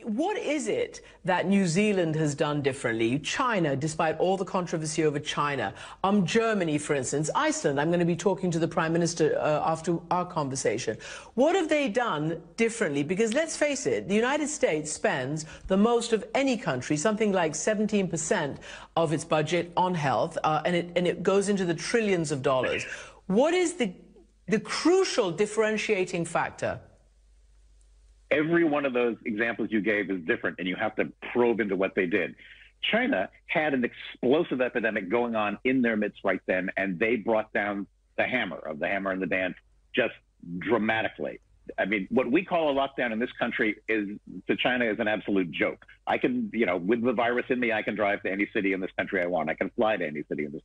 what is it that New Zealand has done differently? China, despite all the controversy over China, Germany, for instance, Iceland. I'm going to be talking to the Prime Minister after our conversation. What have they done differently? Because let's face it, the United States spends the most of any country, something like 17% of its budget on health, and it goes into the trillions of dollars. What is the crucial differentiating factor? Every one of those examples you gave is different, and you have to probe into what they did. China had an explosive epidemic going on in their midst right then, and they brought down the hammer and the dance just dramatically. I mean, what we call a lockdown in this country to China is an absolute joke. I can, with the virus in me, I can drive to any city in this country I want. I can fly to any city in this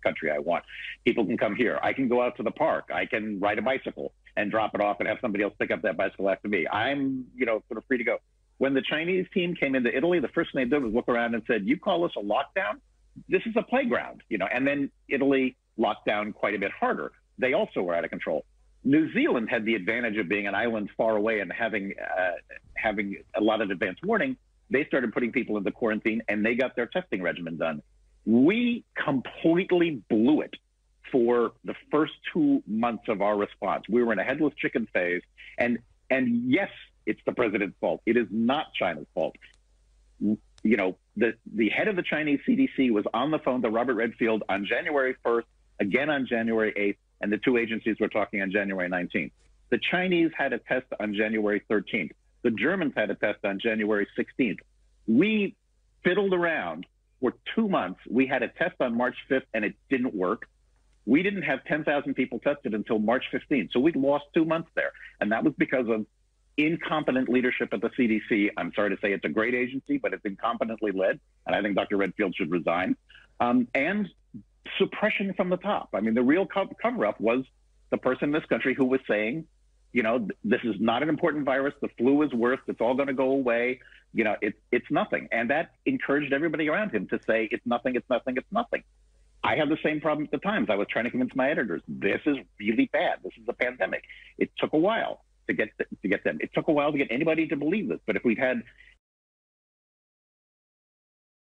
country I want. People can come here. I can go out to the park. I can ride a bicycle and drop it off and have somebody else pick up that bicycle after me. I'm, sort of free to go. When the Chinese team came into Italy, the first thing they did was look around and said, you call this a lockdown? This is a playground, and then Italy locked down quite a bit harder. They also were out of control. New Zealand had the advantage of being an island far away and having a lot of advance warning. They started putting people into quarantine, and they got their testing regimen done. We completely blew it for the first 2 months of our response. We were in a headless chicken phase, and yes, it's the president's fault. It is not China's fault. The head of the Chinese CDC was on the phone to Robert Redfield on January 1st, again on January 8th, and the two agencies were talking on January 19th. The Chinese had a test on January 13th. The Germans had a test on January 16th. We fiddled around for 2 months. We had a test on March 5th, and it didn't work. We didn't have 10,000 people tested until March 15th. So we'd lost 2 months there. And that was because of incompetent leadership at the CDC. I'm sorry to say it's a great agency, but it's incompetently led. And I think Dr. Redfield should resign. And suppression from the top. I mean, the real cover-up was the person in this country who was saying, this is not an important virus. The flu is worse. It's all going to go away. It's nothing. And that encouraged everybody around him to say, it's nothing, it's nothing, it's nothing. I had the same problem at the Times. I was trying to convince my editors, this is really bad. This is a pandemic. It took a while to get them. It took a while to get anybody to believe this. But if we'd had